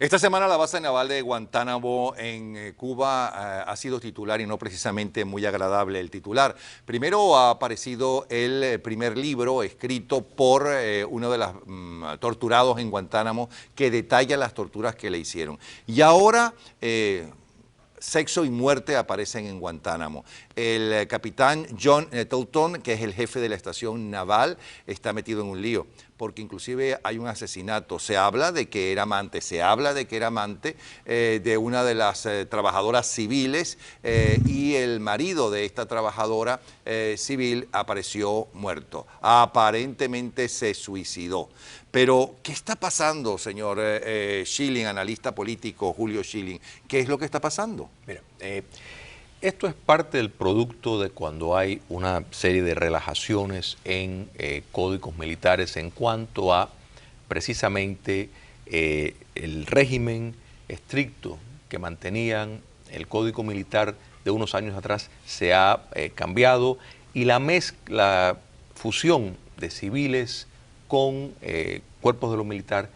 Esta semana la base naval de Guantánamo en Cuba ha sido titular y no precisamente muy agradable el titular. Primero ha aparecido el primer libro escrito por uno de los torturados en Guantánamo que detalla las torturas que le hicieron. Y ahora sexo y muerte aparecen en Guantánamo. El capitán John Nettleton, que es el jefe de la estación naval, está metido en un lío, porque inclusive hay un asesinato. Se habla de que era amante, de una de las trabajadoras civiles y el marido de esta trabajadora civil apareció muerto. Aparentemente se suicidó. Pero, ¿qué está pasando, señor Schilling, analista político, Julio Schilling? ¿Qué es lo que está pasando? Mira, esto es parte del producto de cuando hay una serie de relajaciones en códigos militares en cuanto a precisamente el régimen estricto que mantenían el código militar de unos años atrás se ha cambiado, y la fusión de civiles con cuerpos de lo militar,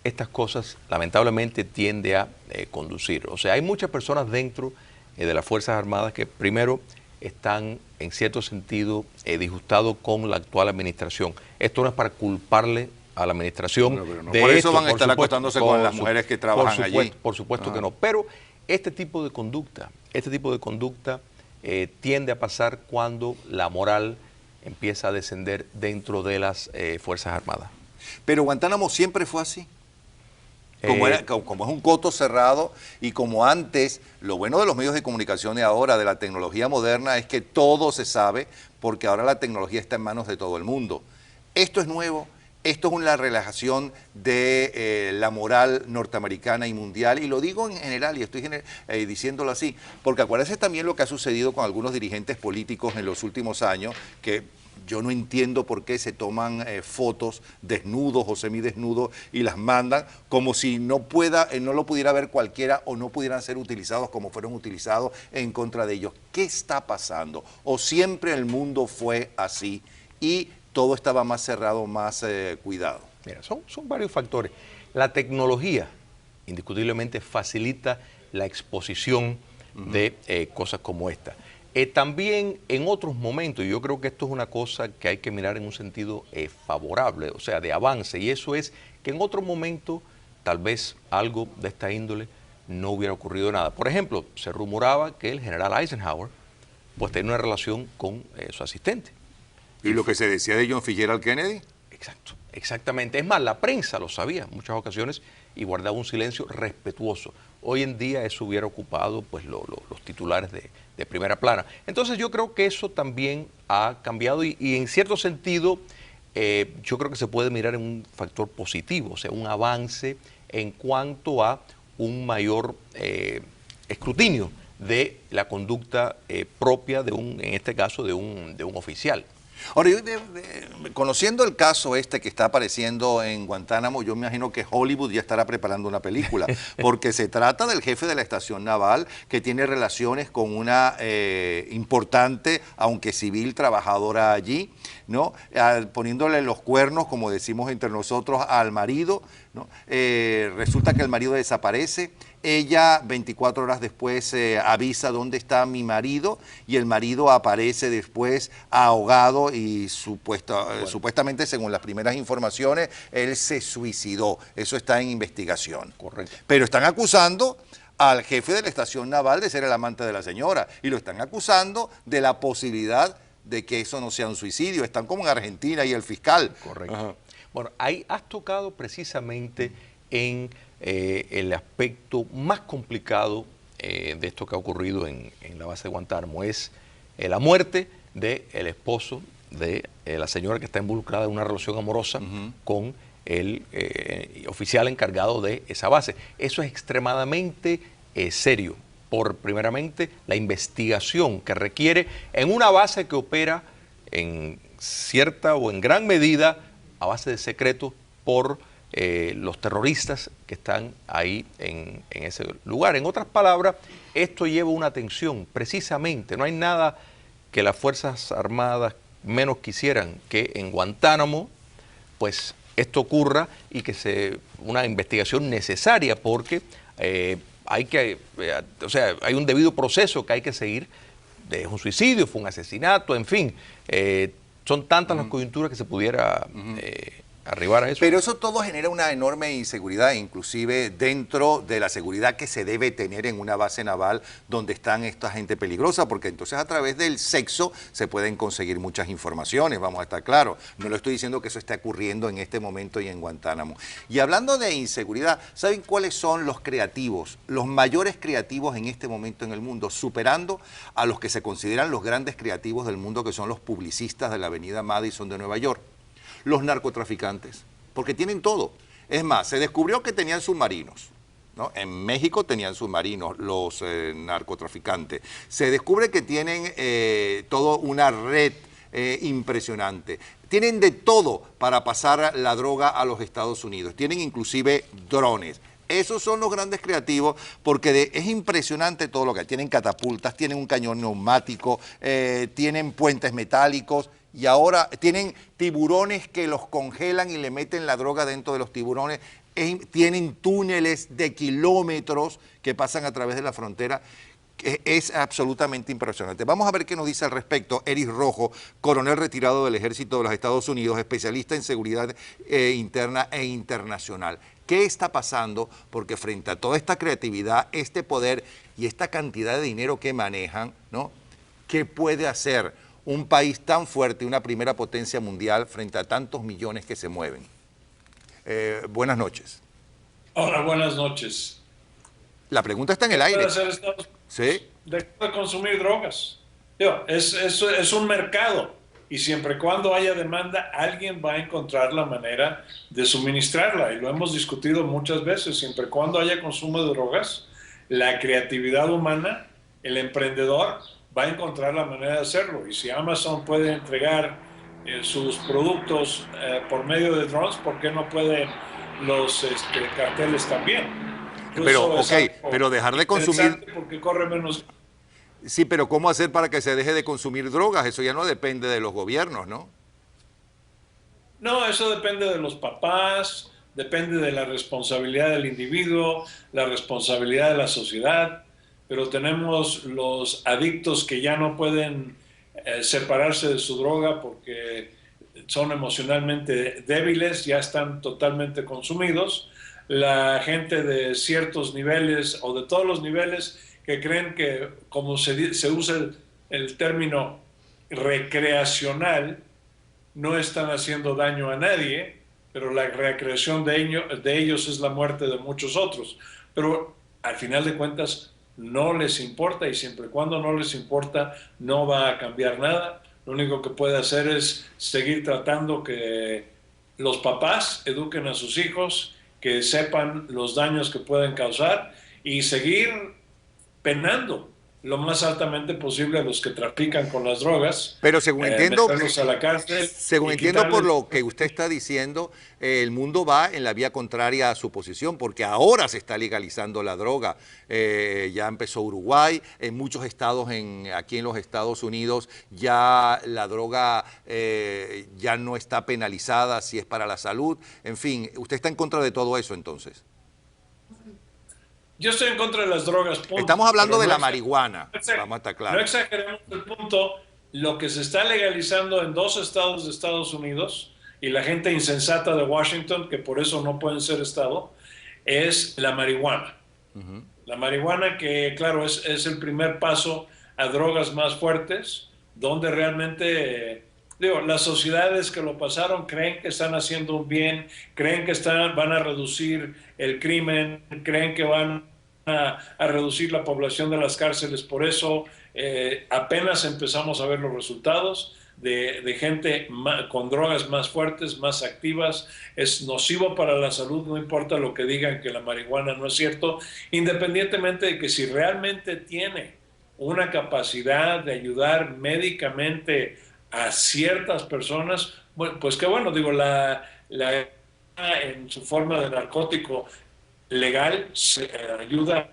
estas cosas lamentablemente tiende a conducir. O sea, hay muchas personas dentro de las Fuerzas Armadas que primero están en cierto sentido disgustados con la actual administración. Esto no es para culparle a la administración. No, pero no de por eso van a estar acostándose con las mujeres que trabajan allí. Por supuesto que no. Pero este tipo de conducta tiende a pasar cuando la moral empieza a descender dentro de las Fuerzas Armadas. Pero Guantánamo siempre fue así. Como es un coto cerrado y como antes, lo bueno de los medios de comunicación de ahora, de la tecnología moderna, es que todo se sabe porque ahora la tecnología está en manos de todo el mundo. Esto es nuevo, esto es una relajación de la moral norteamericana y mundial, y lo digo en general y estoy diciéndolo así, porque acuérdense también lo que ha sucedido con algunos dirigentes políticos en los últimos años, que yo no entiendo por qué se toman fotos desnudos o semidesnudos y las mandan como si no lo pudiera ver cualquiera o no pudieran ser utilizados como fueron utilizados en contra de ellos. ¿Qué está pasando? ¿O siempre el mundo fue así y todo estaba más cerrado, más cuidado? Mira, son varios factores. La tecnología indiscutiblemente facilita la exposición de cosas como esta. También en otros momentos, y yo creo que esto es una cosa que hay que mirar en un sentido favorable, o sea, de avance, y eso es que en otro momento tal vez algo de esta índole no hubiera ocurrido nada. Por ejemplo, se rumoraba que el general Eisenhower pues tenía una relación con su asistente. ¿Y lo que se decía de John Fitzgerald Kennedy? Exacto, exactamente. Es más, la prensa lo sabía en muchas ocasiones y guardaba un silencio respetuoso. Hoy en día eso hubiera ocupado pues los titulares de primera plana. Entonces yo creo que eso también ha cambiado y en cierto sentido yo creo que se puede mirar en un factor positivo, o sea, un avance en cuanto a un mayor escrutinio de la conducta propia en este caso, de un oficial. Ahora, conociendo el caso este que está apareciendo en Guantánamo, yo me imagino que Hollywood ya estará preparando una película, porque se trata del jefe de la estación naval que tiene relaciones con una importante, aunque civil, trabajadora allí, ¿no? Poniéndole los cuernos, como decimos entre nosotros, al marido, ¿no? Resulta que el marido desaparece. Ella 24 horas después avisa dónde está mi marido y el marido aparece después ahogado y supuestamente, según las primeras informaciones, él se suicidó. Eso está en investigación. Correcto. Pero están acusando al jefe de la estación naval de ser el amante de la señora y lo están acusando de la posibilidad de que eso no sea un suicidio. Están como en Argentina y el fiscal. Correcto. Ajá. Bueno, ahí has tocado precisamente en el aspecto más complicado de esto que ha ocurrido en la base de Guantánamo. Es la muerte del esposo de la señora que está involucrada en una relación amorosa con el oficial encargado de esa base. Eso es extremadamente serio, por primeramente la investigación que requiere en una base que opera en cierta o en gran medida a base de secretos por los terroristas que están ahí en ese lugar. En otras palabras, esto lleva una tensión, precisamente. No hay nada que las Fuerzas Armadas menos quisieran que en Guantánamo, pues esto ocurra y que una investigación necesaria porque hay un debido proceso que hay que seguir. Es un suicidio, fue un asesinato, en fin, son tantas las coyunturas que se pudiera arribar a eso. Pero eso todo genera una enorme inseguridad, inclusive dentro de la seguridad que se debe tener en una base naval donde están esta gente peligrosa, porque entonces a través del sexo se pueden conseguir muchas informaciones, vamos a estar claros. No le estoy diciendo que eso esté ocurriendo en este momento y en Guantánamo. Y hablando de inseguridad, ¿saben cuáles son los creativos, los mayores creativos en este momento en el mundo, superando a los que se consideran los grandes creativos del mundo, que son los publicistas de la avenida Madison de Nueva York? Los narcotraficantes, porque tienen todo. Es más, se descubrió que tenían submarinos, ¿no? En México tenían submarinos los narcotraficantes. Se descubre que tienen toda una red impresionante. Tienen de todo para pasar la droga a los Estados Unidos. Tienen inclusive drones. Esos son los grandes creativos porque es impresionante todo lo que hay. Tienen catapultas, tienen un cañón neumático, tienen puentes metálicos y ahora tienen tiburones que los congelan y le meten la droga dentro de los tiburones. Tienen túneles de kilómetros que pasan a través de la frontera. Es absolutamente impresionante. Vamos a ver qué nos dice al respecto Eric Rojo, coronel retirado del Ejército de los Estados Unidos, especialista en seguridad interna e internacional. ¿Qué está pasando? Porque frente a toda esta creatividad, este poder y esta cantidad de dinero que manejan, ¿no? ¿Qué puede hacer un país tan fuerte, una primera potencia mundial, frente a tantos millones que se mueven? Buenas noches. Hola, buenas noches. La pregunta está en el aire. ¿Puede hacer Estados Unidos? Sí. Dejar de consumir drogas. Es un mercado. Y siempre y cuando haya demanda, alguien va a encontrar la manera de suministrarla. Y lo hemos discutido muchas veces. Siempre y cuando haya consumo de drogas, la creatividad humana, el emprendedor, va a encontrar la manera de hacerlo. Y si Amazon puede entregar sus productos por medio de drones, ¿por qué no pueden los carteles también? Pero, pero dejar de consumir... Porque corre menos... Sí, pero ¿cómo hacer para que se deje de consumir drogas? Eso ya no depende de los gobiernos, ¿no? No, eso depende de los papás, depende de la responsabilidad del individuo, la responsabilidad de la sociedad, pero tenemos los adictos que ya no pueden separarse de su droga porque son emocionalmente débiles, ya están totalmente consumidos. La gente de ciertos niveles o de todos los niveles que creen que, como se usa el término recreacional, no están haciendo daño a nadie, pero la recreación de ellos es la muerte de muchos otros. Pero al final de cuentas no les importa, y siempre y cuando no les importa no va a cambiar nada. Lo único que puede hacer es seguir tratando que los papás eduquen a sus hijos, que sepan los daños que pueden causar y seguir penando lo más altamente posible a los que trafican con las drogas. Pero según entiendo, meterlos a la cárcel, según entiendo por lo que usted está diciendo, el mundo va en la vía contraria a su posición, porque ahora se está legalizando la droga. Ya empezó Uruguay, en muchos estados aquí en los Estados Unidos ya la droga ya no está penalizada si es para la salud. En fin, ¿usted está en contra de todo eso entonces? Yo estoy en contra de las drogas, punto. Estamos hablando de la marihuana, vamos a estar claros. No exageremos el punto. Lo que se está legalizando en 2 estados de Estados Unidos, y la gente insensata de Washington, que por eso no pueden ser estado, es la marihuana. La marihuana que, claro, es el primer paso a drogas más fuertes, donde realmente... las sociedades que lo pasaron creen que están haciendo un bien, creen que van a reducir el crimen, creen que van a reducir la población de las cárceles. Por eso apenas empezamos a ver los resultados de gente con drogas más fuertes, más activas. Es nocivo para la salud, no importa lo que digan que la marihuana no es cierto, independientemente de que si realmente tiene una capacidad de ayudar médicamente a ciertas personas, bueno, pues qué bueno, digo, en su forma de narcótico legal se ayuda,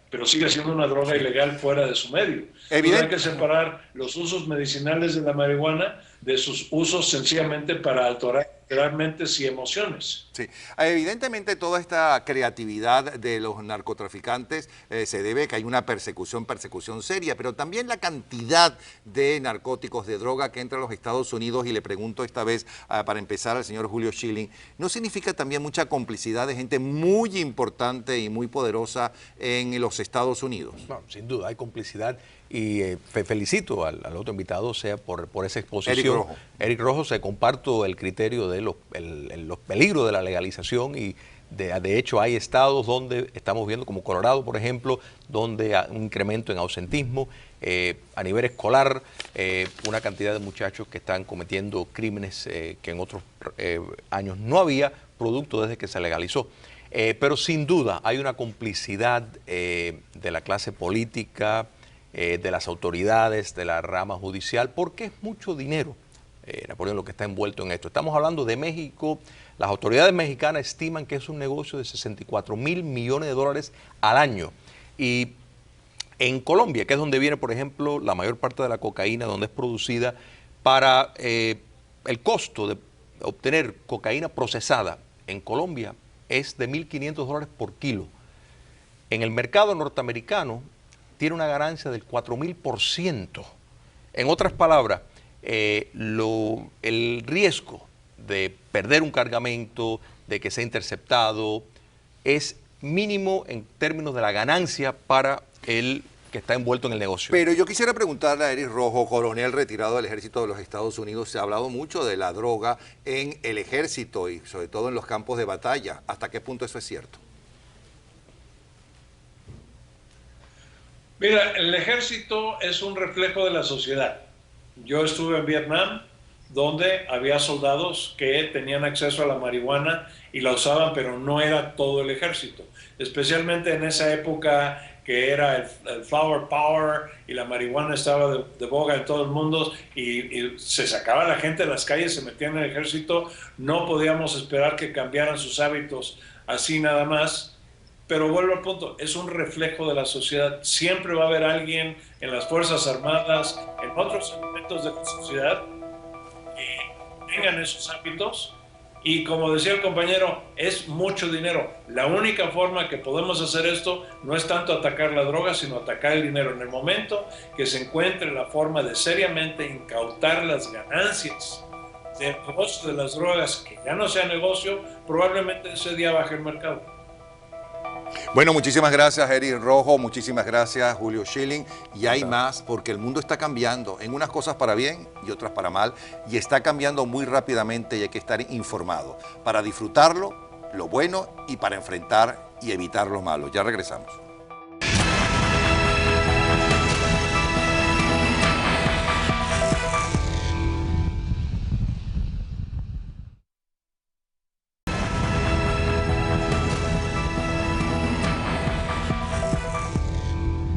pero sigue siendo una droga ilegal fuera de su medio. Entonces hay que separar los usos medicinales de la marihuana de sus usos sencillamente para alterar mentes y emociones. Sí, evidentemente toda esta creatividad de los narcotraficantes se debe a que hay una persecución seria, pero también la cantidad de narcóticos, de droga que entra a los Estados Unidos, y le pregunto esta vez para empezar al señor Julio Schilling, ¿no significa también mucha complicidad de gente muy importante y muy poderosa en los Estados Unidos? No, sin duda, hay complicidad. Y felicito al otro invitado, sea por esa exposición. Eric Rojo. Eric Rojo, comparto el criterio de los peligros de la legalización, y de hecho hay estados donde estamos viendo, como Colorado, por ejemplo, donde hay un incremento en ausentismo, a nivel escolar, una cantidad de muchachos que están cometiendo crímenes que en otros años no había, producto desde que se legalizó. Pero sin duda hay una complicidad de la clase política, de las autoridades, de la rama judicial, porque es mucho dinero, Napoleón, lo que está envuelto en esto. Estamos hablando de México. Las autoridades mexicanas estiman que es un negocio de 64.000 millones de dólares al año. Y en Colombia, que es donde viene, por ejemplo, la mayor parte de la cocaína, donde es producida, para el costo de obtener cocaína procesada en Colombia es de 1.500 dólares por kilo. En el mercado norteamericano tiene una ganancia del 4.000%. En otras palabras, el riesgo de perder un cargamento, de que sea interceptado, es mínimo en términos de la ganancia para el que está envuelto en el negocio. Pero yo quisiera preguntarle a Eric Rojo, coronel retirado del Ejército de los Estados Unidos. Se ha hablado mucho de la droga en el ejército y sobre todo en los campos de batalla. ¿Hasta qué punto eso es cierto? Mira, el ejército es un reflejo de la sociedad. Yo estuve en Vietnam, donde había soldados que tenían acceso a la marihuana y la usaban, pero no era todo el ejército. Especialmente en esa época que era el flower power y la marihuana estaba de boga en todo el mundo, y se sacaba la gente de las calles, se metían en el ejército. No podíamos esperar que cambiaran sus hábitos así nada más. Pero vuelvo al punto, es un reflejo de la sociedad. Siempre va a haber alguien en las Fuerzas Armadas, en otros segmentos de la sociedad, que tengan esos hábitos. Y como decía el compañero, es mucho dinero. La única forma que podemos hacer esto no es tanto atacar la droga, sino atacar el dinero. En el momento que se encuentre la forma de seriamente incautar las ganancias del negocio de las drogas, que ya no sea negocio, probablemente ese día baje el mercado. Bueno, muchísimas gracias, Eric Rojo, muchísimas gracias, Julio Schilling. Y hay más, porque el mundo está cambiando, en unas cosas para bien y otras para mal, y está cambiando muy rápidamente, y hay que estar informado para disfrutarlo, lo bueno, y para enfrentar y evitar lo malo. Ya regresamos.